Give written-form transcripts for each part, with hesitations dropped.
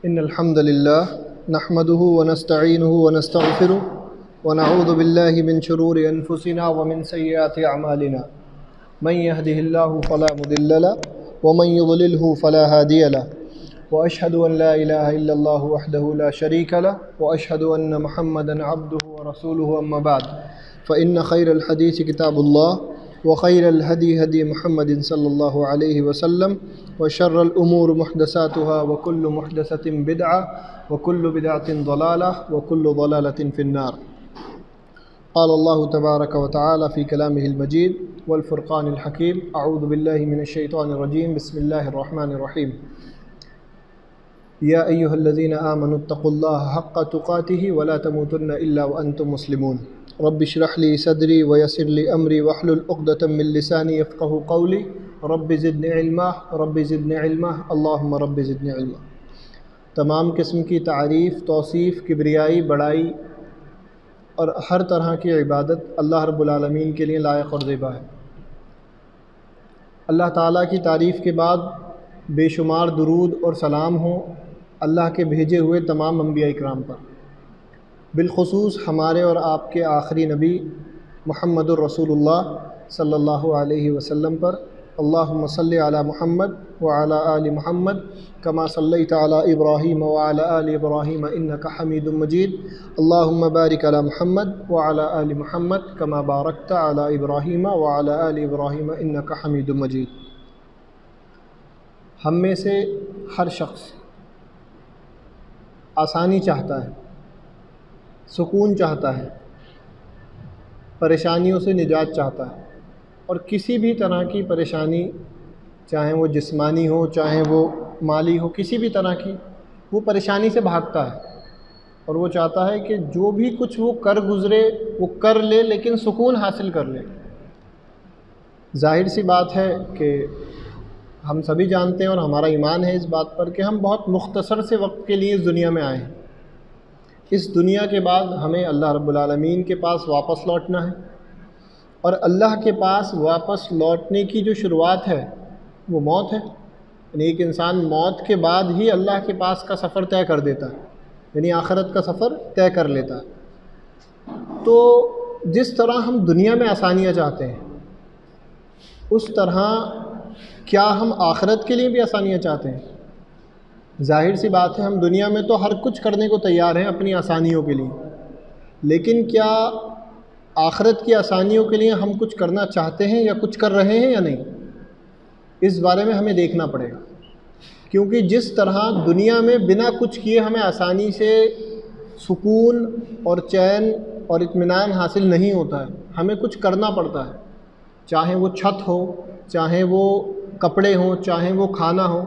إن الحمد لله نحمده ونستعينه ونستغفره ونعوذ بالله من شرور أنفسنا ومن سيئات أعمالنا من يهده الله فلا مضل له ومن يضلله فلا هادي له وأشهد أن لا إله إلا الله وحده لا شريك له وأشهد أن محمدا عبده ورسوله أما بعد فإن خير الحديث كتاب الله وخير الهدي هدي محمد صلى الله عليه وسلم وشر الأمور محدثاتها وكل محدثة بدعة وكل بدعة ضلالة وكل ضلالة في النار. قال الله تبارك وتعالى في كلامه المجيد والفرقان الحكيم أعوذ بالله من الشيطان الرجيم بسم الله الرحمن الرحيم. يا أيها الذين آمنوا اتقوا الله حق تقاته ولا تموتن إلا وأنتم مسلمون. رب اشرح لي صدري ويسر لي أمري واحلل عقدة من لساني يفقهوا قولي رب زدني علما رب زدنی علما اللہم رب زدنی علما. تمام قسم کی تعریف، توصیف، کبریائی، بڑائی اور ہر طرح کی عبادت اللہ رب العالمین کے لیے لائق اور زیبا ہے. اللہ تعالیٰ کی تعریف کے بعد بے شمار درود اور سلام ہوں اللہ کے بھیجے ہوئے تمام انبیاء اکرام پر، بالخصوص ہمارے اور آپ کے آخری نبی محمد الرسول اللہ صلی اللہ علیہ وسلم پر. اللہم صلی علی محمد وعلی آل محمد کما صلیت علی ابراہیم وعلی آل ابراہیم انک حمید مجید. اللہم بارک علی محمد وعلی آل محمد کما بارکت علی ابراہیم وعلی آل ابراہیم انک حمید مجید. ہم میں سے ہر شخص آسانی چاہتا ہے، سکون چاہتا ہے، پریشانیوں سے نجات چاہتا ہے، اور کسی بھی طرح کی پریشانی، چاہے وہ جسمانی ہو چاہے وہ مالی ہو، کسی بھی طرح کی، وہ پریشانی سے بھاگتا ہے اور وہ چاہتا ہے کہ جو بھی کچھ وہ کر گزرے وہ کر لے لیکن سکون حاصل کر لے. ظاہر سی بات ہے کہ ہم سبھی جانتے ہیں اور ہمارا ایمان ہے اس بات پر کہ ہم بہت مختصر سے وقت کے لیے اس دنیا میں آئے ہیں. اس دنیا کے بعد ہمیں اللہ رب العالمین کے پاس واپس لوٹنا ہے، اور اللہ کے پاس واپس لوٹنے کی جو شروعات ہے وہ موت ہے. یعنی ایک انسان موت کے بعد ہی اللہ کے پاس کا سفر طے کر دیتا ہے، یعنی آخرت کا سفر طے کر لیتا ہے. تو جس طرح ہم دنیا میں آسانیاں چاہتے ہیں اس طرح کیا ہم آخرت کے لیے بھی آسانیاں چاہتے ہیں؟ ظاہر سی بات ہے ہم دنیا میں تو ہر کچھ کرنے کو تیار ہیں اپنی آسانیوں کے لیے، لیکن کیا آخرت کی آسانیوں کے لیے ہم کچھ کرنا چاہتے ہیں یا کچھ کر رہے ہیں یا نہیں؟ اس بارے میں ہمیں دیکھنا پڑے گا، کیونکہ جس طرح دنیا میں بنا کچھ کیے ہمیں آسانی سے سکون اور چین اور اطمینان حاصل نہیں ہوتا ہے، ہمیں کچھ کرنا پڑتا ہے، چاہے وہ چھت ہو، چاہے وہ کپڑے ہوں، چاہے وہ کھانا ہو،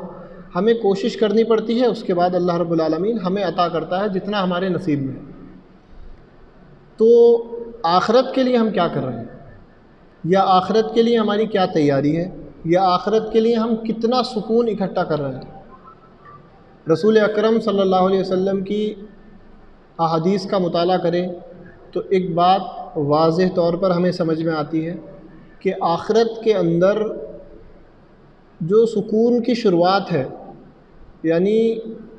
ہمیں کوشش کرنی پڑتی ہے. اس کے بعد اللہ رب العالمین ہمیں عطا کرتا ہے جتنا ہمارے نصیب میں. تو آخرت کے لیے ہم کیا کر رہے ہیں، یا آخرت کے لیے ہماری کیا تیاری ہے، یا آخرت کے لیے ہم کتنا سکون اکٹھا کر رہے ہیں؟ رسول اکرم صلی اللہ علیہ وسلم کی احادیث کا مطالعہ کریں تو ایک بات واضح طور پر ہمیں سمجھ میں آتی ہے کہ آخرت کے اندر جو سکون کی شروعات ہے، یعنی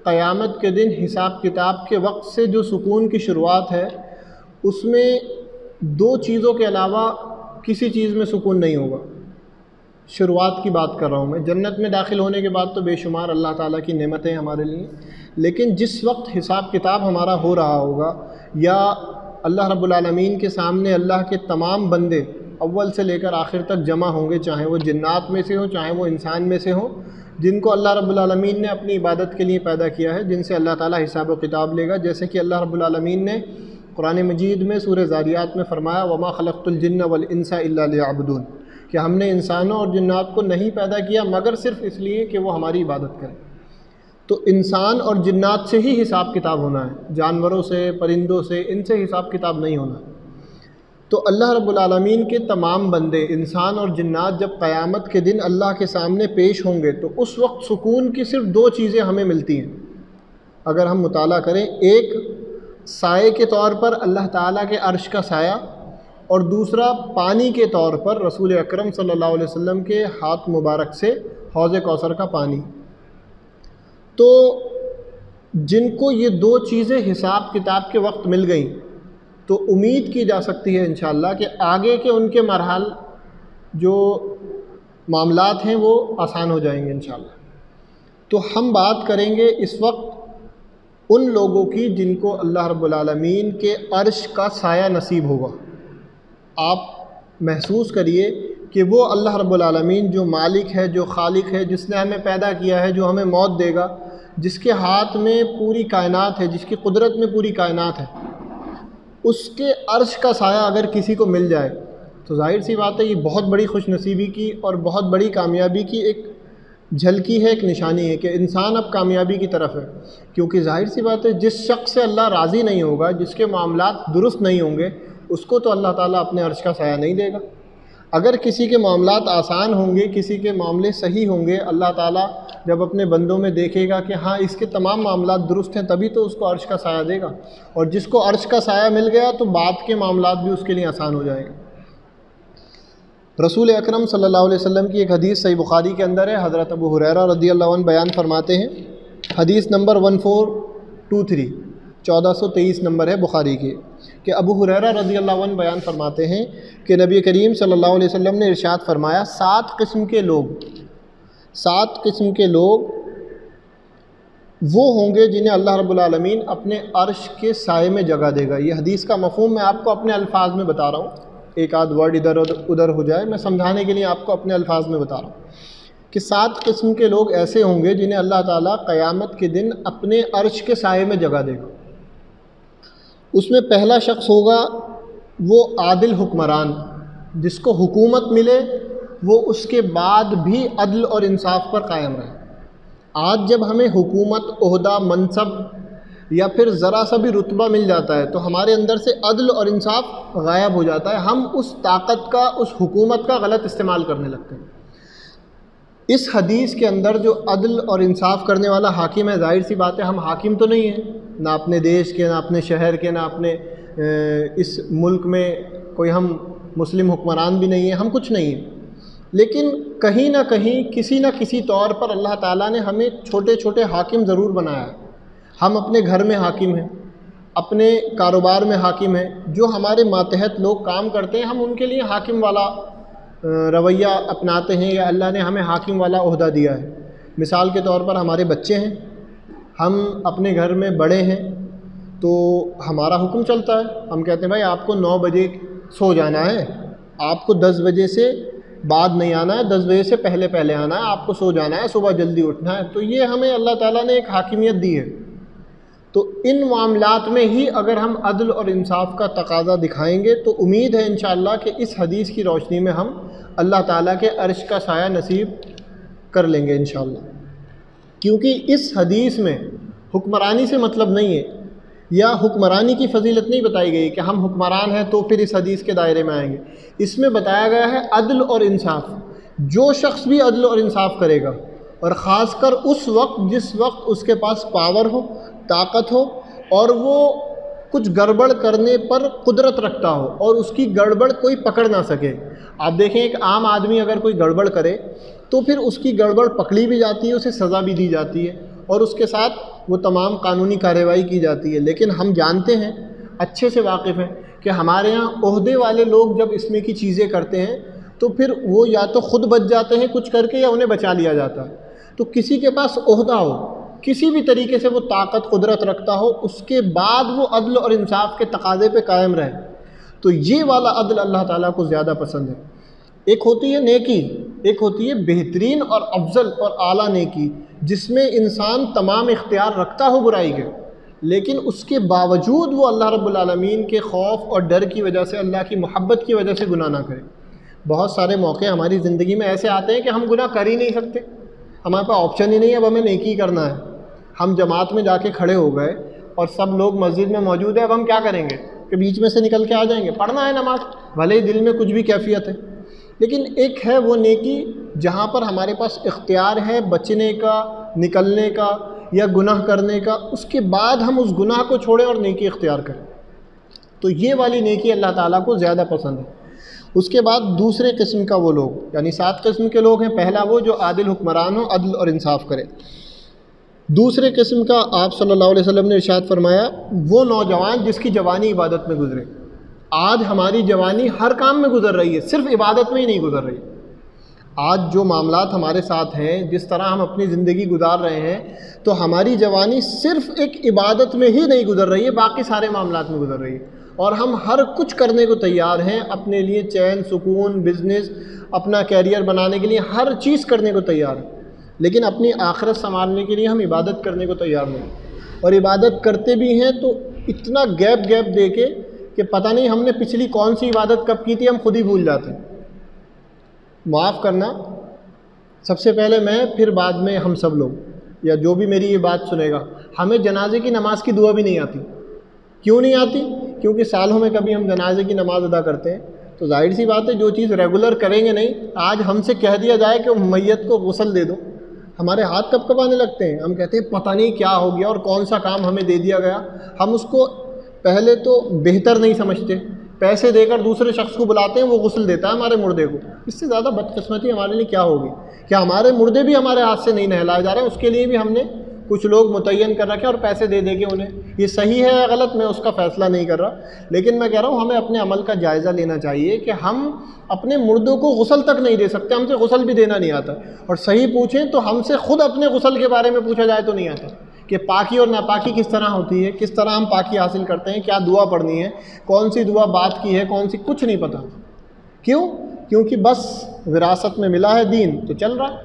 قیامت کے دن حساب کتاب کے وقت سے جو سکون کی شروعات ہے، اس میں دو چیزوں کے علاوہ کسی چیز میں سکون نہیں ہوگا. شروعات کی بات کر رہا ہوں میں. جنت میں داخل ہونے کے بعد تو بے شمار اللہ تعالیٰ کی نعمتیں ہمارے لیے، لیکن جس وقت حساب کتاب ہمارا ہو رہا ہوگا یا اللہ رب العالمین کے سامنے اللہ کے تمام بندے اول سے لے کر آخر تک جمع ہوں گے، چاہے وہ جنات میں سے ہوں چاہے وہ انسان میں سے ہوں، جن کو اللہ رب العالمین نے اپنی عبادت کے لیے پیدا کیا ہے، جن سے اللہ تعالیٰ حساب و کتاب لے گا. جیسے کہ اللہ رب العالمین نے قرآن مجید میں سورہ ذاریات میں فرمایا وما خلقت الجن والانس الا لیعبدون، کہ ہم نے انسانوں اور جنات کو نہیں پیدا کیا مگر صرف اس لیے کہ وہ ہماری عبادت کریں. تو انسان اور جنات سے ہی حساب کتاب ہونا ہے، جانوروں سے، پرندوں سے، ان سے حساب کتاب نہیں ہونا. تو اللہ رب العالمین کے تمام بندے انسان اور جنات جب قیامت کے دن اللہ کے سامنے پیش ہوں گے تو اس وقت سکون کی صرف دو چیزیں ہمیں ملتی ہیں اگر ہم مطالعہ کریں. ایک سائے کے طور پر اللہ تعالیٰ کے عرش کا سایہ، اور دوسرا پانی کے طور پر رسول اکرم صلی اللہ علیہ وسلم کے ہاتھ مبارک سے حوض کوثر کا پانی۔ تو جن کو یہ دو چیزیں حساب کتاب کے وقت مل گئیں تو امید کی جا سکتی ہے انشاءاللہ کہ آگے کے ان کے مراحل جو معاملات ہیں وہ آسان ہو جائیں گے انشاءاللہ۔ تو ہم بات کریں گے اس وقت ان لوگوں کی جن کو اللہ رب العالمین کے عرش کا سایہ نصیب ہوگا۔ آپ محسوس کریے کہ وہ اللہ رب العالمین جو مالک ہے، جو خالق ہے، جس نے ہمیں پیدا کیا ہے، جو ہمیں موت دے گا، جس کے ہاتھ میں پوری کائنات ہے، جس کی قدرت میں پوری کائنات ہے، اس کے عرش کا سایہ اگر کسی کو مل جائے تو ظاہر سی بات ہے یہ بہت بڑی خوش نصیبی کی اور بہت بڑی کامیابی کی ایک جھلکی ہے، ایک نشانی ہے کہ انسان اب کامیابی کی طرف ہے۔ کیونکہ ظاہر سی بات ہے جس شخص سے اللہ راضی نہیں ہوگا، جس کے معاملات درست نہیں ہوں گے، اس کو تو اللہ تعالیٰ اپنے عرش کا سایہ نہیں دے گا۔ اگر کسی کے معاملات آسان ہوں گے، کسی کے معاملے صحیح ہوں گے، اللہ تعالیٰ جب اپنے بندوں میں دیکھے گا کہ ہاں اس کے تمام معاملات درست ہیں، تبھی تو اس کو عرش کا سایہ دے گا۔ اور جس کو عرش کا سایہ مل گیا تو بعد کے معاملات بھی اس کے لیے آسان ہو جائے گا۔ رسول اکرم صلی اللہ علیہ وسلم کی ایک حدیث صحیح بخاری کے اندر ہے، حضرت ابو ہریرہ رضی اللہ عنہ بیان فرماتے ہیں، حدیث نمبر 1423 1423 نمبر ہے بخاری کی، کہ ابو ہریرہ رضی اللہ عنہ بیان فرماتے ہیں کہ نبی کریم صلی اللہ علیہ وسلم نے ارشاد فرمایا، 7 قسم کے لوگ وہ ہوں گے جنہیں اللہ رب العالمین اپنے عرش کے سائے میں جگہ دے گا۔ یہ حدیث کا مفہوم میں آپ کو اپنے الفاظ میں بتا رہا ہوں، ایک آدھ ورڈ ادھر ادھر ہو جائے، میں سمجھانے کے لیے آپ کو اپنے الفاظ میں بتا رہا ہوں کہ 7 قسم کے لوگ ایسے ہوں گے جنہیں اللہ تعالیٰ قیامت کے دن اپنے عرش کے سائے میں جگہ دے گا۔ اس میں پہلا شخص ہوگا وہ عادل حکمران، جس کو حکومت ملے وہ اس کے بعد بھی عدل اور انصاف پر قائم رہے۔ آج جب ہمیں حکومت، عہدہ، منصب یا پھر ذرا سا بھی رتبہ مل جاتا ہے تو ہمارے اندر سے عدل اور انصاف غائب ہو جاتا ہے، ہم اس طاقت کا، اس حکومت کا غلط استعمال کرنے لگتے ہیں۔ اس حدیث کے اندر جو عدل اور انصاف کرنے والا حاکم ہے، ظاہر سی بات ہے ہم حاکم تو نہیں ہیں، نہ اپنے دیش کے، نہ اپنے شہر کے، نہ اپنے اس ملک میں کوئی ہم مسلم حکمران بھی نہیں ہیں، ہم کچھ نہیں ہیں، لیکن کہیں نہ کہیں کسی نہ کسی طور پر اللہ تعالیٰ نے ہمیں چھوٹے چھوٹے حاکم ضرور بنایا ہے۔ ہم اپنے گھر میں حاکم ہیں، اپنے کاروبار میں حاکم ہیں، جو ہمارے ماتحت لوگ کام کرتے ہیں ہم ان کے لیے حاکم والا رویہ اپناتے ہیں، یا اللہ نے ہمیں حاکم والا عہدہ دیا ہے۔ مثال کے طور پر ہمارے بچے ہیں، ہم اپنے گھر میں بڑے ہیں تو ہمارا حکم چلتا ہے، ہم کہتے ہیں بھائی آپ کو 9 بجے سو جانا ہے، آپ کو 10 بجے سے بعد نہیں آنا ہے، 10 بجے سے پہلے آنا ہے، آپ کو سو جانا ہے، صبح جلدی اٹھنا ہے۔ تو یہ ہمیں اللہ تعالیٰ نے ایک حاکمیت دی ہے۔ تو ان معاملات میں ہی اگر ہم عدل اور انصاف کا تقاضا دکھائیں گے تو امید ہے انشاءاللہ کہ اس حدیث کی روشنی میں ہم اللہ تعالیٰ کے عرش کا سایہ نصیب کر لیں گے انشاءاللہ۔ کیونکہ اس حدیث میں حکمرانی سے مطلب نہیں ہے، یا حکمرانی کی فضیلت نہیں بتائی گئی کہ ہم حکمران ہیں تو پھر اس حدیث کے دائرے میں آئیں گے۔ اس میں بتایا گیا ہے عدل اور انصاف۔ جو شخص بھی عدل اور انصاف کرے گا، اور خاص کر اس وقت جس وقت اس کے پاس پاور ہو، طاقت ہو، اور وہ کچھ گڑبڑ کرنے پر قدرت رکھتا ہو اور اس کی گڑبڑ کوئی پکڑ نہ سکے۔ آپ دیکھیں ایک عام آدمی اگر کوئی گڑبڑ کرے تو پھر اس کی گڑبڑ پکڑی بھی جاتی ہے، اسے سزا بھی دی جاتی ہے اور اس کے ساتھ وہ تمام قانونی کارروائی کی جاتی ہے۔ لیکن ہم جانتے ہیں، اچھے سے واقف ہیں کہ ہمارے ہاں عہدے والے لوگ جب اس میں کی چیزیں کرتے ہیں تو پھر وہ یا تو خود بچ جاتے ہیں کچھ کر کے، یا انہیں بچا لیا جاتا ہے۔ تو کسی کے پاس عہدہ ہو، کسی بھی طریقے سے وہ طاقت قدرت رکھتا ہو، اس کے بعد وہ عدل اور انصاف کے تقاضے پہ قائم رہے، تو یہ والا عدل اللہ تعالیٰ کو زیادہ پسند ہے۔ ایک ہوتی ہے نیکی، ایک ہوتی ہے بہترین اور افضل اور اعلیٰ نیکی، جس میں انسان تمام اختیار رکھتا ہو برائی کے، لیکن اس کے باوجود وہ اللہ رب العالمین کے خوف اور ڈر کی وجہ سے، اللہ کی محبت کی وجہ سے گناہ نہ کرے۔ بہت سارے موقع ہماری زندگی میں ایسے آتے ہیں کہ ہم گناہ کر ہی نہیں سکتے، ہمارے پاس آپشن ہی نہیں ہے، اب ہمیں نیکی کرنا ہے۔ ہم جماعت میں جا کے کھڑے ہو گئے اور سب لوگ مسجد میں موجود ہیں، اب ہم کیا کریں گے کہ بیچ میں سے نکل کے آ جائیں گے؟ پڑھنا ہے نماز، بھلے ہی دل میں کچھ بھی کیفیت ہے، لیکن ایک ہے وہ نیکی جہاں پر ہمارے پاس اختیار ہے بچنے کا، نکلنے کا یا گناہ کرنے کا، اس کے بعد ہم اس گناہ کو چھوڑیں اور نیکی اختیار کریں۔ تو یہ والی نیکی اللہ تعالیٰ کو زیادہ پسند ہے۔ اس کے بعد دوسرے قسم کا وہ لوگ، یعنی 7 قسم کے لوگ ہیں۔ پہلا وہ جو عادل حکمران ہو، عدل اور انصاف کرے۔ دوسرے قسم کا آپ صلی اللہ علیہ وسلم نے ارشاد فرمایا وہ نوجوان جس کی جوانی عبادت میں گزرے۔ آج ہماری جوانی ہر کام میں گزر رہی ہے، صرف عبادت میں ہی نہیں گزر رہی۔ آج جو معاملات ہمارے ساتھ ہیں، جس طرح ہم اپنی زندگی گزار رہے ہیں، تو ہماری جوانی صرف ایک عبادت میں ہی نہیں گزر رہی ہے، باقی سارے معاملات میں گزر رہی ہے۔ اور ہم ہر کچھ کرنے کو تیار ہیں، اپنے لیے چین سکون، بزنس، اپنا کیریئر بنانے کے لیے ہر چیز کرنے کو تیار ہیں، لیکن اپنی آخرت سنبھالنے کے لیے ہم عبادت کرنے کو تیار نہیں۔ اور عبادت کرتے بھی ہیں تو اتنا گیپ دے کے کہ پتہ نہیں ہم نے پچھلی کون سی عبادت کب کی تھی، ہم خود ہی بھول جاتے ہیں۔ معاف کرنا، سب سے پہلے میں، پھر بعد میں ہم سب لوگ، یا جو بھی میری یہ بات سنے گا، ہمیں جنازے کی نماز کی دعا بھی نہیں آتی۔ کیوں نہیں آتی؟ کیونکہ سالوں میں کبھی ہم جنازے کی نماز ادا کرتے ہیں، تو ظاہر سی بات ہے جو چیز ریگولر کریں گے نہیں، آج ہم سے کہہ دیا جائے کہ میت کو غسل دے دو، ہمارے ہاتھ کب کب آنے لگتے ہیں، ہم کہتے ہیں پتہ نہیں کیا ہو گیا اور کون سا کام ہمیں دے دیا گیا۔ ہم اس کو پہلے تو بہتر نہیں سمجھتے، پیسے دے کر دوسرے شخص کو بلاتے ہیں، وہ غسل دیتا ہے ہمارے مردے کو۔ اس سے زیادہ بدقسمتی ہمارے لیے کیا ہوگی کہ ہمارے مردے بھی ہمارے ہاتھ سے نہیں نہلائے جا رہے ہیں، اس کے لیے بھی ہم نے کچھ لوگ متعین کر رکھے اور پیسے دے کے انہیں۔ یہ صحیح ہے یا غلط میں اس کا فیصلہ نہیں کر رہا، لیکن میں کہہ رہا ہوں ہمیں اپنے عمل کا جائزہ لینا چاہیے کہ ہم اپنے مردوں کو غسل تک نہیں دے سکتے، ہم سے غسل بھی دینا نہیں آتا، اور صحیح پوچھیں تو ہم سے خود اپنے غسل کے بارے میں پوچھا جائے تو نہیں آتا کہ پاکی اور ناپاکی کس طرح ہوتی ہے، کس طرح ہم پاکی حاصل کرتے ہیں، کیا دعا پڑھنی ہے، کون سی دعا بات کی ہے، کون سی، کچھ نہیں پتہ۔ کیوں؟ کیونکہ بس وراثت میں ملا ہے دین تو چل رہا،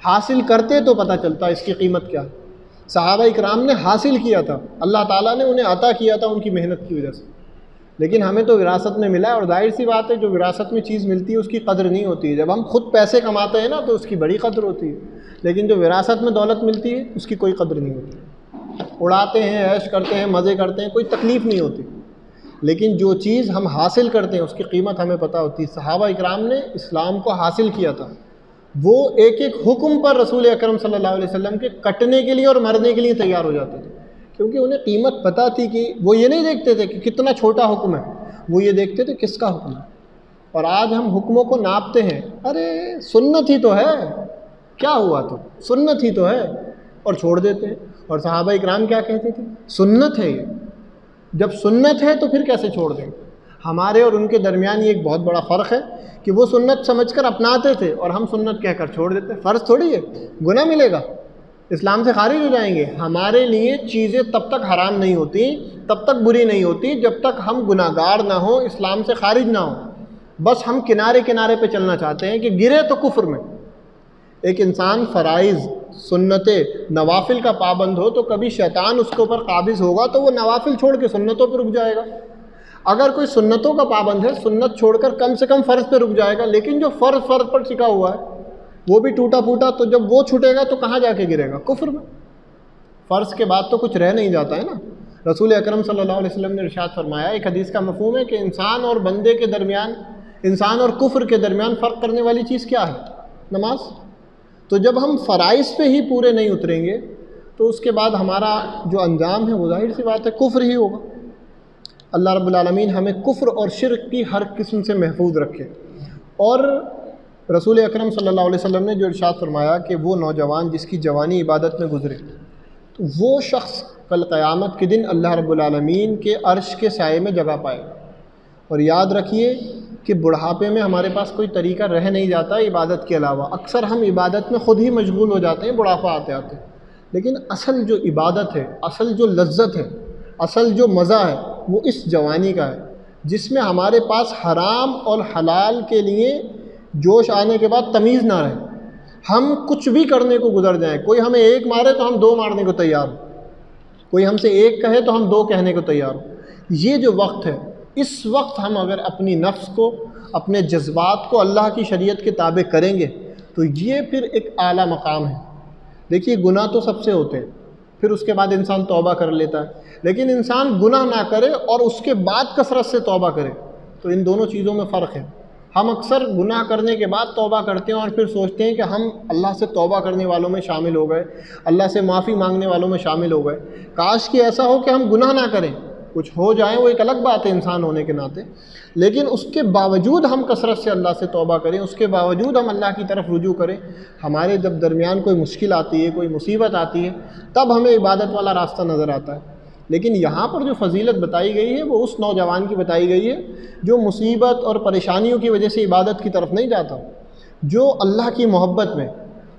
حاصل کرتے تو پتہ چلتا اس کی قیمت کیا ہے۔ صحابہ اکرام نے حاصل کیا تھا، اللہ تعالیٰ نے انہیں عطا کیا تھا ان کی محنت کی وجہ سے، لیکن ہمیں تو وراثت میں ملا ہے، اور ظاہر سی بات ہے جو وراثت میں چیز ملتی ہے اس کی قدر نہیں ہوتی ہے۔ جب ہم خود پیسے کماتے ہیں نا تو اس کی بڑی قدر ہوتی ہے، لیکن جو وراثت میں دولت ملتی ہے اس کی کوئی قدر نہیں ہوتی۔ اڑاتے ہیں، عیش کرتے ہیں، مزے کرتے ہیں، کوئی تکلیف نہیں ہوتی، لیکن جو چیز ہم حاصل کرتے ہیں اس کی قیمت ہمیں پتہ ہوتی ہے۔ صحابہ اکرام نے اسلام کو حاصل کیا تھا، وہ ایک ایک حکم پر رسول اکرم صلی اللہ علیہ وسلم کے کٹنے کے لیے اور مرنے کے لیے تیار ہو جاتے تھے، کیونکہ انہیں قیمت پتہ تھی کہ وہ یہ نہیں دیکھتے تھے کہ کتنا چھوٹا حکم ہے، وہ یہ دیکھتے تھے کس کا حکم ہے۔ اور آج ہم حکموں کو ناپتے ہیں، ارے سنت ہی تو ہے، کیا ہوا تو سنت ہی تو ہے، اور چھوڑ دیتے ہیں۔ اور صحابہ اکرام کیا کہتے تھے؟ سنت ہے یہ، جب سنت ہے تو پھر کیسے چھوڑ دیں؟ ہمارے اور ان کے درمیان یہ ایک بہت بڑا فرق ہے کہ وہ سنت سمجھ کر اپناتے تھے اور ہم سنت کہہ کر چھوڑ دیتے ہیں۔ فرض تھوڑی ہے، گناہ ملے گا، اسلام سے خارج ہو جائیں گے۔ ہمارے لیے چیزیں تب تک حرام نہیں ہوتی، تب تک بری نہیں ہوتی جب تک ہم گناہ گار نہ ہوں، اسلام سے خارج نہ ہوں۔ بس ہم کنارے کنارے پہ چلنا چاہتے ہیں کہ گرے تو کفر میں۔ ایک انسان فرائض، سنتیں، نوافل کا پابند ہو تو کبھی شیطان اس کے اوپر قابض ہوگا تو وہ نوافل چھوڑ کے سنتوں پہ رک جائے گا۔ اگر کوئی سنتوں کا پابند ہے، سنت چھوڑ کر کم سے کم فرض پہ رک جائے گا، لیکن جو فرض پر ٹکا ہوا ہے وہ بھی ٹوٹا پھوٹا، تو جب وہ چھوٹے گا تو کہاں جا کے گرے گا؟ کفر میں۔ فرض کے بعد تو کچھ رہ نہیں جاتا ہے نا۔ رسول اکرم صلی اللہ علیہ وسلم نے ارشاد فرمایا، ایک حدیث کا مفہوم ہے کہ انسان اور بندے کے درمیان، انسان اور کفر کے درمیان فرق کرنے والی چیز کیا ہے؟ نماز۔ تو جب ہم فرائض پہ ہی پورے نہیں اتریں گے تو اس کے بعد ہمارا جو انجام ہے وہ ظاہر سی بات ہے کفر ہی ہوگا۔ اللہ رب العالمین ہمیں کفر اور شرک کی ہر قسم سے محفوظ رکھے۔ اور رسول اکرم صلی اللہ علیہ وسلم نے جو ارشاد فرمایا کہ وہ نوجوان جس کی جوانی عبادت میں گزرے، تو وہ شخص کل قیامت کے دن اللہ رب العالمین کے عرش کے سائے میں جگہ پائے۔ اور یاد رکھیے کہ بڑھاپے میں ہمارے پاس کوئی طریقہ رہ نہیں جاتا عبادت کے علاوہ، اکثر ہم عبادت میں خود ہی مشغول ہو جاتے ہیں بڑھاپا آتے آتے، لیکن اصل جو عبادت ہے، اصل جو لذت ہے، اصل جو مزہ ہے وہ اس جوانی کا ہے، جس میں ہمارے پاس حرام اور حلال کے لیے جوش آنے کے بعد تمیز نہ رہے، ہم کچھ بھی کرنے کو گزر جائیں، کوئی ہمیں ایک مارے تو ہم 2 مارنے کو تیار ہوں، کوئی ہم سے ایک کہے تو ہم 2 کہنے کو تیار ہوں۔ یہ جو وقت ہے، اس وقت ہم اگر اپنی نفس کو، اپنے جذبات کو اللہ کی شریعت کے تابع کریں گے تو یہ پھر ایک اعلیٰ مقام ہے۔ دیکھیے گناہ تو سب سے ہوتے ہیں، پھر اس کے بعد انسان توبہ کر لیتا ہے، لیکن انسان گناہ نہ کرے اور اس کے بعد کثرت سے توبہ کرے تو ان دونوں چیزوں میں فرق ہے۔ ہم اکثر گناہ کرنے کے بعد توبہ کرتے ہیں اور پھر سوچتے ہیں کہ ہم اللہ سے توبہ کرنے والوں میں شامل ہو گئے، اللہ سے معافی مانگنے والوں میں شامل ہو گئے۔ کاش کہ ایسا ہو کہ ہم گناہ نہ کریں، کچھ ہو جائیں وہ ایک الگ بات ہے انسان ہونے کے ناطے، لیکن اس کے باوجود ہم کثرت سے اللہ سے توبہ کریں، اس کے باوجود ہم اللہ کی طرف رجوع کریں۔ ہمارے جب درمیان کوئی مشکل آتی ہے، کوئی مصیبت آتی ہے، تب ہمیں عبادت والا راستہ نظر آتا ہے۔ لیکن یہاں پر جو فضیلت بتائی گئی ہے وہ اس نوجوان کی بتائی گئی ہے جو مصیبت اور پریشانیوں کی وجہ سے عبادت کی طرف نہیں جاتا، جو اللہ کی محبت میں،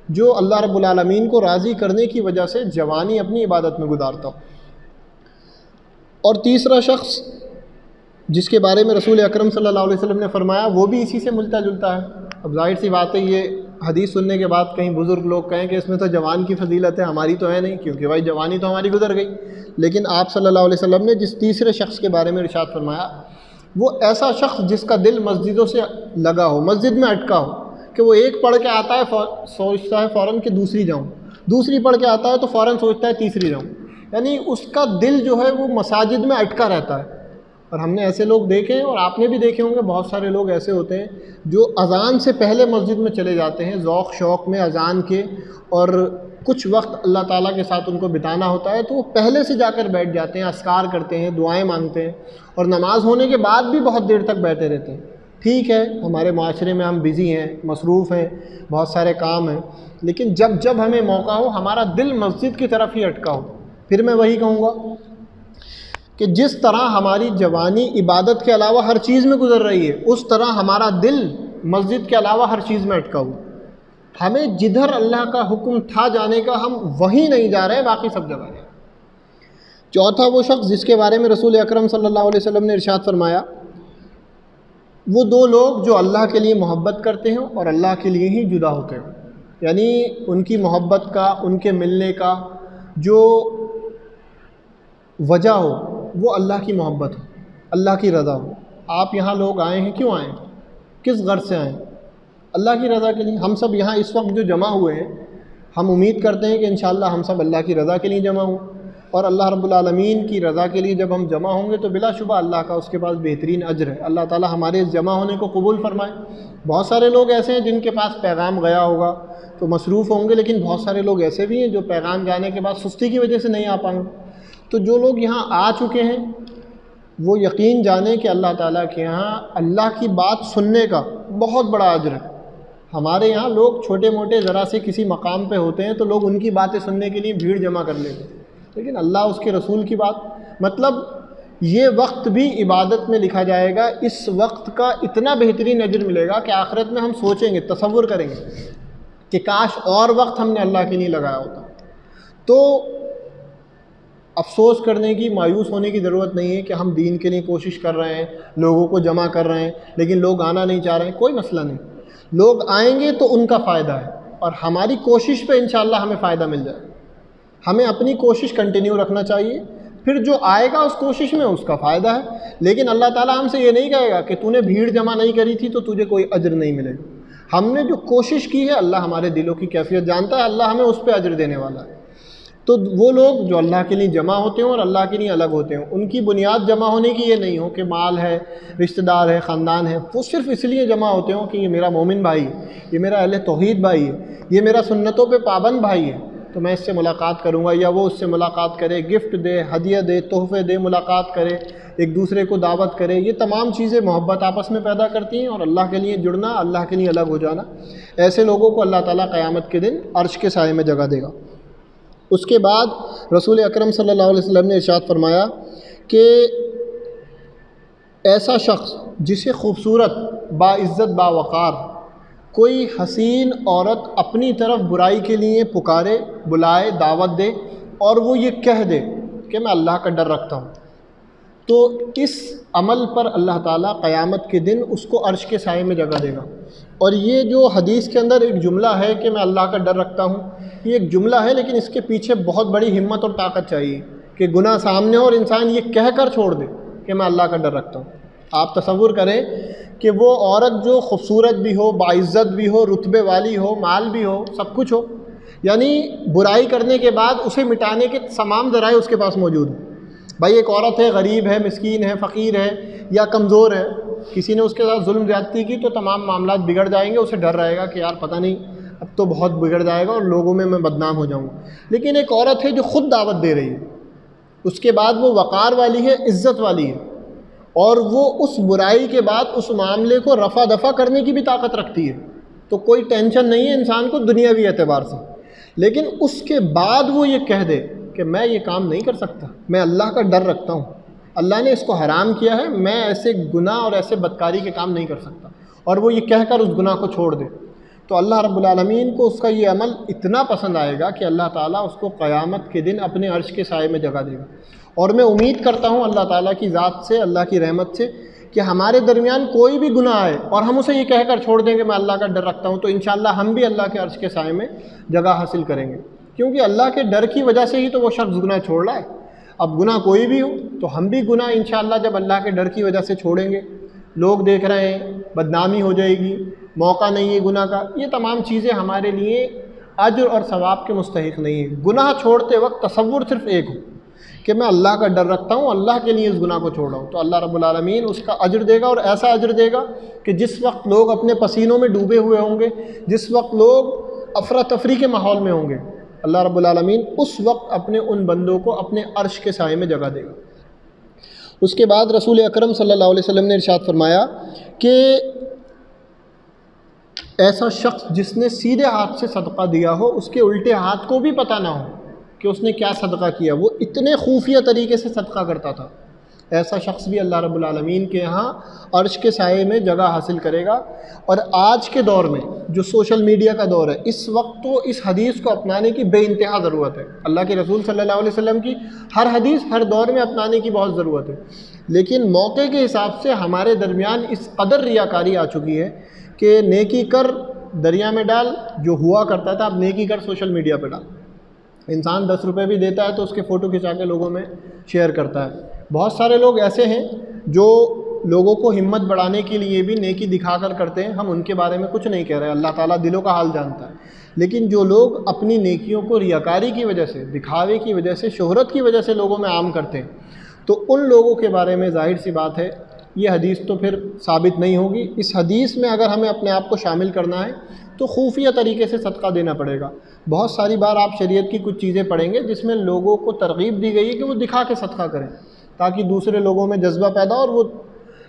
جو اللہ رب العالمین کو راضی کرنے کی وجہ سے جوانی اپنی عبادت میں گزارتا ہو۔ اور تیسرا شخص جس کے بارے میں رسول اکرم صلی اللہ علیہ وسلم نے فرمایا وہ بھی اسی سے ملتا جلتا ہے۔ اب ظاہر سی بات ہے یہ حدیث سننے کے بعد کہیں بزرگ لوگ کہیں کہ اس میں تو جوان کی فضیلت ہے، ہماری تو ہے نہیں، کیونکہ بھائی جوانی تو ہماری گزر گئی۔ لیکن آپ صلی اللہ علیہ وسلم نے جس تیسرے شخص کے بارے میں ارشاد فرمایا وہ ایسا شخص جس کا دل مسجدوں سے لگا ہو، مسجد میں اٹکا ہو، کہ وہ ایک پڑھ کے آتا ہے سوچتا ہے فوراً کہ دوسری جاؤں، دوسری پڑھ کے آتا ہے تو فوراً سوچتا ہے تیسری جاؤں، یعنی اس کا دل جو ہے وہ مساجد میں اٹکا رہتا ہے۔ اور ہم نے ایسے لوگ دیکھے ہیں اور آپ نے بھی دیکھے ہوں گے، بہت سارے لوگ ایسے ہوتے ہیں جو اذان سے پہلے مسجد میں چلے جاتے ہیں ذوق شوق میں اذان کے، اور کچھ وقت اللہ تعالیٰ کے ساتھ ان کو بتانا ہوتا ہے تو وہ پہلے سے جا کر بیٹھ جاتے ہیں، اذکار کرتے ہیں، دعائیں مانگتے ہیں، اور نماز ہونے کے بعد بھی بہت دیر تک بیٹھے رہتے ہیں۔ ٹھیک ہے، ہمارے معاشرے میں ہم بزی ہیں، مصروف ہیں، بہت سارے کام ہیں، لیکن جب ہمیں موقع ہو ہمارا دل مسجد کی طرف ہی اٹکا ہو۔ پھر میں وہی کہوں گا کہ جس طرح ہماری جوانی عبادت کے علاوہ ہر چیز میں گزر رہی ہے، اس طرح ہمارا دل مسجد کے علاوہ ہر چیز میں اٹکا ہوا۔ ہمیں جدھر اللہ کا حکم تھا جانے کا ہم وہیں نہیں جا رہے، باقی سب جگہ ہیں۔ چوتھا وہ شخص جس کے بارے میں رسول اکرم صلی اللہ علیہ وسلم نے ارشاد فرمایا وہ دو لوگ جو اللہ کے لیے محبت کرتے ہیں اور اللہ کے لیے ہی جدا ہوتے ہیں، یعنی ان کی محبت کا، ان کے ملنے کا جو وجہ ہو وہ اللہ کی محبت ہو، اللہ کی رضا ہو۔ آپ یہاں لوگ آئے ہیں، کیوں آئے ہیں؟ کس غرض سے آئے ہیں؟ اللہ کی رضا کے لیے۔ ہم سب یہاں اس وقت جو جمع ہوئے ہیں، ہم امید کرتے ہیں کہ انشاءاللہ ہم سب اللہ کی رضا کے لیے جمع ہوں، اور اللہ رب العالمین کی رضا کے لیے جب ہم جمع ہوں گے تو بلا شبہ اللہ کا اس کے پاس بہترین اجر ہے۔ اللہ تعالی ہمارے اس جمع ہونے کو قبول فرمائے۔ بہت سارے لوگ ایسے ہیں جن کے پاس پیغام گیا ہوگا تو مصروف ہوں گے، لیکن بہت سارے لوگ ایسے بھی ہیں جو پیغام جانے کے بعد سستی کی وجہ سے نہیں آ پائیں گے۔ تو جو لوگ یہاں آ چکے ہیں وہ یقین جانیں کہ اللہ تعالیٰ کے یہاں اللہ کی بات سننے کا بہت بڑا اجر ہے۔ ہمارے یہاں لوگ چھوٹے موٹے ذرا سے کسی مقام پہ ہوتے ہیں تو لوگ ان کی باتیں سننے کے لیے بھیڑ جمع کر لیتے ہیں، لیکن اللہ اس کے رسول کی بات، مطلب یہ وقت بھی عبادت میں لکھا جائے گا، اس وقت کا اتنا بہترین اجر ملے گا کہ آخرت میں ہم سوچیں گے، تصور کریں گے کہ کاش اور وقت ہم نے اللہ کے لیے لگایا ہوتا۔ تو افسوس کرنے کی، مایوس ہونے کی ضرورت نہیں ہے کہ ہم دین کے لیے کوشش کر رہے ہیں، لوگوں کو جمع کر رہے ہیں، لیکن لوگ آنا نہیں چاہ رہے ہیں۔ کوئی مسئلہ نہیں، لوگ آئیں گے تو ان کا فائدہ ہے، اور ہماری کوشش پہ انشاءاللہ ہمیں فائدہ مل جائے۔ ہمیں اپنی کوشش کنٹینیو رکھنا چاہیے، پھر جو آئے گا اس کوشش میں اس کا فائدہ ہے، لیکن اللہ تعالیٰ ہم سے یہ نہیں کہے گا کہ تو نے بھیڑ جمع نہیں کری تھی تو تجھے کوئی اجر نہیں ملے گا۔ ہم نے جو کوشش کی ہے، اللہ ہمارے دلوں کی کیفیت جانتا ہے، اللہ ہمیں اس پہ اجر دینے والا ہے۔ تو وہ لوگ جو اللہ کے لیے جمع ہوتے ہیں اور اللہ کے لیے الگ ہوتے ہیں، ان کی بنیاد جمع ہونے کی یہ نہیں ہو کہ مال ہے، رشتہ دار ہے، خاندان ہے، وہ صرف اس لیے جمع ہوتے ہوں کہ یہ میرا مومن بھائی ہے، یہ میرا اہل توحید بھائی ہے، یہ میرا سنتوں پہ پابند بھائی ہے، تو میں اس سے ملاقات کروں گا، یا وہ اس سے ملاقات کرے، گفٹ دے، ہدیہ دے، تحفے دے، ملاقات کرے، ایک دوسرے کو دعوت کرے۔ یہ تمام چیزیں محبت آپس میں پیدا کرتی ہیں، اور اللہ کے لیے جڑنا، اللہ کے لیے الگ ہو جانا، ایسے لوگوں کو اللہ تعالیٰ قیامت کے دن عرش کے سائے میں جگہ دے گا۔ اس کے بعد رسول اکرم صلی اللہ علیہ وسلم نے ارشاد فرمایا کہ ایسا شخص جسے خوبصورت، باعزت، باوقار کوئی حسین عورت اپنی طرف برائی کے لیے پکارے، بلائے، دعوت دے، اور وہ یہ کہہ دے کہ میں اللہ کا ڈر رکھتا ہوں، تو اس عمل پر اللہ تعالیٰ قیامت کے دن اس کو عرش کے سائے میں جگہ دے گا۔ اور یہ جو حدیث کے اندر ایک جملہ ہے کہ میں اللہ کا ڈر رکھتا ہوں، یہ ایک جملہ ہے، لیکن اس کے پیچھے بہت بڑی ہمت اور طاقت چاہیے کہ گناہ سامنے ہو اور انسان یہ کہہ کر چھوڑ دے کہ میں اللہ کا ڈر رکھتا ہوں۔ آپ تصور کریں کہ وہ عورت جو خوبصورت بھی ہو، باعزت بھی ہو، رتبے والی ہو، مال بھی ہو، سب کچھ ہو، یعنی برائی کرنے کے بعد اسے مٹانے کے تمام ذرائع اس کے پاس موجود ہیں۔ بھائی ایک عورت ہے، غریب ہے، مسکین ہے، فقیر ہے یا کمزور ہے، کسی نے اس کے ساتھ ظلم زیادتی کی تو تمام معاملات بگڑ جائیں گے، اسے ڈر رہے گا کہ یار پتہ نہیں اب تو بہت بگڑ جائے گا اور لوگوں میں بدنام ہو جاؤں گا۔ لیکن ایک عورت ہے جو خود دعوت دے رہی ہے، اس کے بعد وہ وقار والی ہے، عزت والی ہے، اور وہ اس برائی کے بعد اس معاملے کو رفع دفع کرنے کی بھی طاقت رکھتی ہے۔ تو کوئی ٹینشن نہیں ہے انسان کو دنیاوی اعتبار سے، لیکن اس کے بعد وہ یہ کہہ دے کہ میں یہ کام نہیں کر سکتا، میں اللہ کا ڈر رکھتا ہوں، اللہ نے اس کو حرام کیا ہے، میں ایسے گناہ اور ایسے بدکاری کے کام نہیں کر سکتا، اور وہ یہ کہہ کر اس گناہ کو چھوڑ دے، تو اللہ رب العالمین کو اس کا یہ عمل اتنا پسند آئے گا کہ اللہ تعالیٰ اس کو قیامت کے دن اپنے عرش کے سائے میں جگہ دے گا۔ اور میں امید کرتا ہوں اللہ تعالیٰ کی ذات سے، اللہ کی رحمت سے، کہ ہمارے درمیان کوئی بھی گناہ آئے اور ہم اسے یہ کہہ کر چھوڑ دیں کہ میں اللہ کا ڈر رکھتا ہوں، تو انشاءاللہ ہم بھی اللہ کے عرش کے سائے میں جگہ حاصل کریں گے، کیونکہ اللہ کے ڈر کی وجہ سے ہی تو وہ شخص گناہ چھوڑ رہا ہے۔ اب گناہ کوئی بھی ہو تو ہم بھی گناہ انشاءاللہ جب اللہ کے ڈر کی وجہ سے چھوڑیں گے، لوگ دیکھ رہے ہیں، بدنامی ہو جائے گی، موقع نہیں ہے گناہ کا، یہ تمام چیزیں ہمارے لیے اجر اور ثواب کے مستحق نہیں ہیں۔ گناہ چھوڑتے وقت تصور صرف ایک ہو کہ میں اللہ کا ڈر رکھتا ہوں، اللہ کے لیے اس گناہ کو چھوڑ رہا ہوں، تو اللہ رب العالمین اس کا اجر دے گا، اور ایسا اجر دے گا کہ جس وقت لوگ اپنے پسینوں میں ڈوبے ہوئے ہوں گے، جس وقت لوگ افراتفری کے ماحول میں ہوں گے، اللہ رب العالمین اس وقت اپنے ان بندوں کو اپنے عرش کے سائے میں جگہ دے گا۔ اس کے بعد رسول اکرم صلی اللہ علیہ وسلم نے ارشاد فرمایا کہ ایسا شخص جس نے سیدھے ہاتھ سے صدقہ دیا ہو، اس کے الٹے ہاتھ کو بھی پتہ نہ ہو کہ اس نے کیا صدقہ کیا، وہ اتنے خفیہ طریقے سے صدقہ کرتا تھا، ایسا شخص بھی اللہ رب العالمین کے ہاں عرش کے سائے میں جگہ حاصل کرے گا۔ اور آج کے دور میں جو سوشل میڈیا کا دور ہے، اس وقت تو اس حدیث کو اپنانے کی بے انتہا ضرورت ہے، اللہ کے رسول صلی اللہ علیہ وسلم کی ہر حدیث ہر دور میں اپنانے کی بہت ضرورت ہے، لیکن موقع کے حساب سے ہمارے درمیان اس قدر ریاکاری آ چکی ہے کہ نیکی کر دریا میں ڈال جو ہوا کرتا تھا، اب نیکی کر سوشل میڈیا پہ ڈال۔ انسان 10 روپے بھی دیتا ہے تو اس کے فوٹو کھنچا کے لوگوں میں شیئر کرتا ہے۔ بہت سارے لوگ ایسے ہیں جو لوگوں کو ہمت بڑھانے کے لیے بھی نیکی دکھا کر کرتے ہیں، ہم ان کے بارے میں کچھ نہیں کہہ رہے، اللہ تعالیٰ دلوں کا حال جانتا ہے، لیکن جو لوگ اپنی نیکیوں کو ریاکاری کی وجہ سے، دکھاوے کی وجہ سے، شہرت کی وجہ سے لوگوں میں عام کرتے ہیں، تو ان لوگوں کے بارے میں ظاہر سی بات ہے یہ حدیث تو پھر ثابت نہیں ہوگی۔ اس حدیث میں اگر ہمیں اپنے آپ کو شامل کرنا ہے تو خفیہ طریقے سے صدقہ دینا پڑے گا۔ بہت ساری بار آپ شریعت کی کچھ چیزیں پڑھیں گے جس میں لوگوں کو ترغیب دی گئی ہے کہ وہ دکھا کے صدقہ کریں تاکہ دوسرے لوگوں میں جذبہ پیدا ہو، اور وہ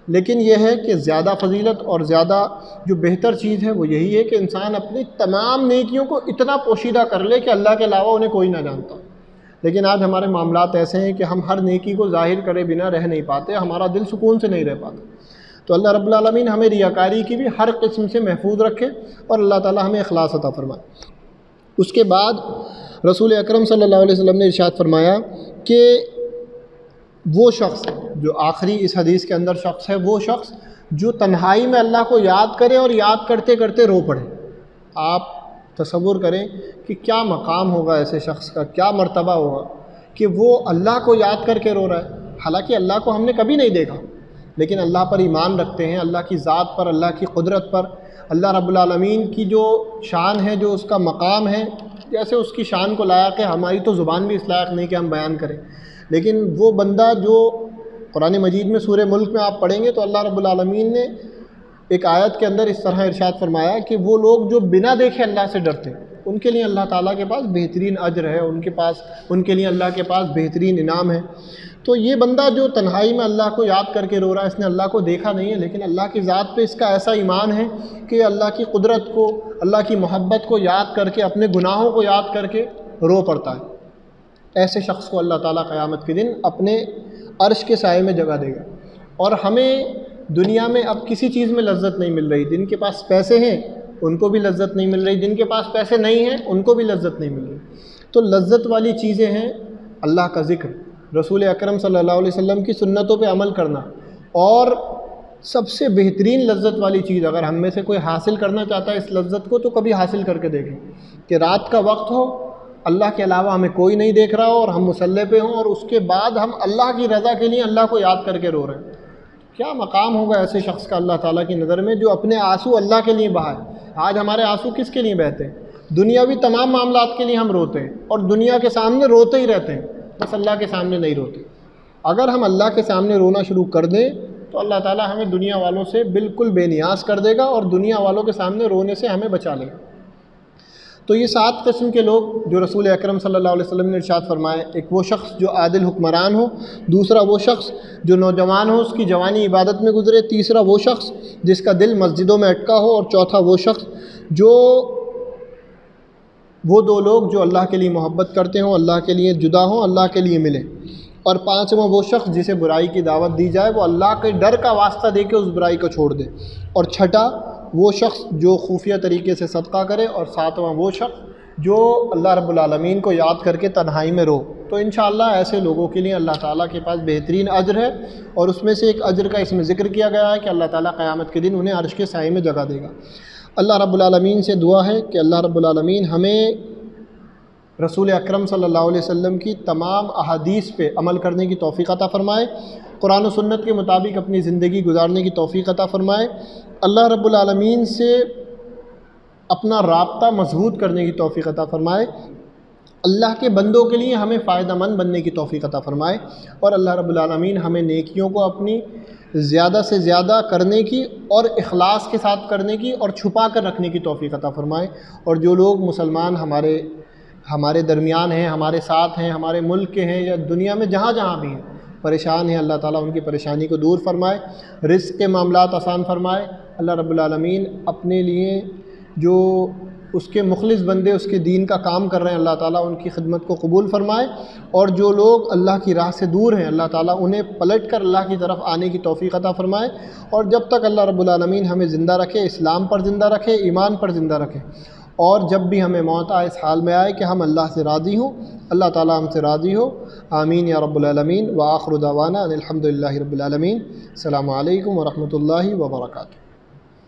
لیکن یہ ہے کہ زیادہ فضیلت اور زیادہ جو بہتر چیز ہے وہ یہی ہے کہ انسان اپنی تمام نیکیوں کو اتنا پوشیدہ کر لے کہ اللہ کے علاوہ انہیں کوئی نہ جانتا۔ لیکن آج ہمارے معاملات ایسے ہیں کہ ہم ہر نیکی کو ظاہر کرے بنا رہ نہیں پاتے، ہمارا دل سکون سے نہیں رہ پاتا۔ تو اللہ رب العالمین ہمیں ریاکاری کی بھی ہر قسم سے محفوظ رکھے، اور اللہ تعالی ہمیں اخلاص عطا فرمائے۔ اس کے بعد رسول اکرم صلی اللہ علیہ وسلم نے ارشاد فرمایا کہ وہ شخص جو آخری اس حدیث کے اندر شخص ہے، وہ شخص جو تنہائی میں اللہ کو یاد کرے اور یاد کرتے کرتے رو پڑے۔ آپ تصور کریں کہ کیا مقام ہوگا ایسے شخص کا، کیا مرتبہ ہوگا کہ وہ اللہ کو یاد کر کے رو رہا ہے، حالانکہ اللہ کو ہم نے کبھی نہیں دیکھا، لیکن اللہ پر ایمان رکھتے ہیں، اللہ کی ذات پر، اللہ کی قدرت پر، اللہ رب العالمین کی جو شان ہے، جو اس کا مقام ہے، جیسے اس کی شان کو لائق ہے، ہماری تو زبان بھی اس لائق نہیں کہ ہم بیان کریں، لیکن وہ بندہ جو قرآن مجید میں سورہ ملک میں آپ پڑھیں گے تو اللہ رب العالمین نے ایک آیت کے اندر اس طرح ارشاد فرمایا کہ وہ لوگ جو بنا دیکھے اللہ سے ڈرتے ہیں، ان کے لیے اللہ تعالیٰ کے پاس بہترین اجر ہے، ان کے لیے اللہ کے پاس بہترین انعام ہے۔ تو یہ بندہ جو تنہائی میں اللہ کو یاد کر کے رو رہا ہے، اس نے اللہ کو دیکھا نہیں ہے، لیکن اللہ کی ذات پہ اس کا ایسا ایمان ہے کہ اللہ کی قدرت کو، اللہ کی محبت کو یاد کر کے، اپنے گناہوں کو یاد کر کے رو پڑتا ہے۔ ایسے شخص کو اللہ تعالیٰ قیامت کے دن اپنے عرش کے سائے میں جگہ دے گا۔ اور ہمیں دنیا میں اب کسی چیز میں لذت نہیں مل رہی، جن کے پاس پیسے ہیں ان کو بھی لذت نہیں مل رہی، جن کے پاس پیسے نہیں ہیں ان کو بھی لذت نہیں مل رہی۔ تو لذت والی چیزیں ہیں اللہ کا ذکر، رسول اکرم صلی اللہ علیہ وسلم کی سنتوں پہ عمل کرنا، اور سب سے بہترین لذت والی چیز اگر ہم میں سے کوئی حاصل کرنا چاہتا ہے اس لذت کو تو کبھی حاصل کر کے دیکھیں کہ رات کا وقت ہو، اللہ کے علاوہ ہمیں کوئی نہیں دیکھ رہا ہو اور ہم مصلی پہ ہوں، اور اس کے بعد ہم اللہ کی رضا کے لیے اللہ کو یاد کر کے رو رہے ہیں۔ کیا مقام ہوگا ایسے شخص کا اللہ تعالیٰ کی نظر میں جو اپنے آنسو اللہ کے لیے بہائے۔ آج ہمارے آنسو کس کے لیے بہتے ہیں؟ دنیاوی تمام معاملات کے لیے ہم روتے ہیں، اور دنیا کے سامنے روتے ہی رہتے ہیں، بس اللہ کے سامنے نہیں روتے۔ اگر ہم اللہ کے سامنے رونا شروع کر دیں تو اللہ تعالیٰ ہمیں دنیا والوں سے بالکل بے نیاز کر دے گا، اور دنیا والوں کے سامنے رونے سے ہمیں بچا لے گا۔ تو یہ 7 قسم کے لوگ جو رسول اکرم صلی اللہ علیہ وسلم نے ارشاد فرمائے، ایک وہ شخص جو عادل حکمران ہو، دوسرا وہ شخص جو نوجوان ہو، اس کی جوانی عبادت میں گزرے، تیسرا وہ شخص جس کا دل مسجدوں میں اٹکا ہو، اور چوتھا وہ شخص وہ 2 لوگ جو اللہ کے لیے محبت کرتے ہوں، اللہ کے لیے جدا ہوں، اللہ کے لیے ملیں، اور 5واں وہ شخص جسے برائی کی دعوت دی جائے وہ اللہ کے ڈر کا واسطہ دے کے اس برائی کو چھوڑ دے، اور 6واں وہ شخص جو خفیہ طریقے سے صدقہ کرے، اور 7واں وہ شخص جو اللہ رب العالمین کو یاد کر کے تنہائی میں رو۔ تو انشاءاللہ ایسے لوگوں کے لیے اللہ تعالیٰ کے پاس بہترین اجر ہے، اور اس میں سے ایک اجر کا اس میں ذکر کیا گیا ہے کہ اللہ تعالیٰ قیامت کے دن انہیں عرش کے سائے میں جگہ دے گا۔ اللہ رب العالمین سے دعا ہے کہ اللہ رب العالمین ہمیں رسول اکرم صلی اللہ علیہ وسلم کی تمام احادیث پہ عمل کرنے کی توفیق عطا فرمائے، قرآن و سنت کے مطابق اپنی زندگی گزارنے کی توفیق عطا فرمائے، اللہ رب العالمین سے اپنا رابطہ مضبوط کرنے کی توفیق عطا فرمائے، اللہ کے بندوں کے لیے ہمیں فائدہ مند بننے کی توفیق عطا فرمائے، اور اللہ رب العالمین ہمیں نیکیوں کو اپنی زیادہ سے زیادہ کرنے کی اور اخلاص کے ساتھ کرنے کی اور چھپا کر رکھنے کی توفیق عطا فرمائے، اور جو لوگ مسلمان ہمارے درمیان ہیں، ہمارے ساتھ ہیں، ہمارے ملک کے ہیں یا دنیا میں جہاں جہاں بھی ہیں پریشان ہیں، اللہ تعالیٰ ان کی پریشانی کو دور فرمائے، رزق کے معاملات آسان فرمائے۔ اللہ رب العالمین اپنے لیے جو اس کے مخلص بندے اس کے دین کا کام کر رہے ہیں، اللہ تعالیٰ ان کی خدمت کو قبول فرمائے، اور جو لوگ اللہ کی راہ سے دور ہیں اللہ تعالیٰ انہیں پلٹ کر اللہ کی طرف آنے کی توفیق عطا فرمائے، اور جب تک اللہ رب العالمین ہمیں زندہ رکھے، اسلام پر زندہ رکھے، ایمان پر زندہ رکھے، اور جب بھی ہمیں موت آئے اس حال میں آئے کہ ہم اللہ سے راضی ہوں، اللہ تعالیٰ ہم سے راضی ہو، آمین یا رب العالمین۔ وآخر دعوانا ان الحمد للہ رب العالمین۔ السلام علیکم ورحمۃ اللہ وبرکاتہ۔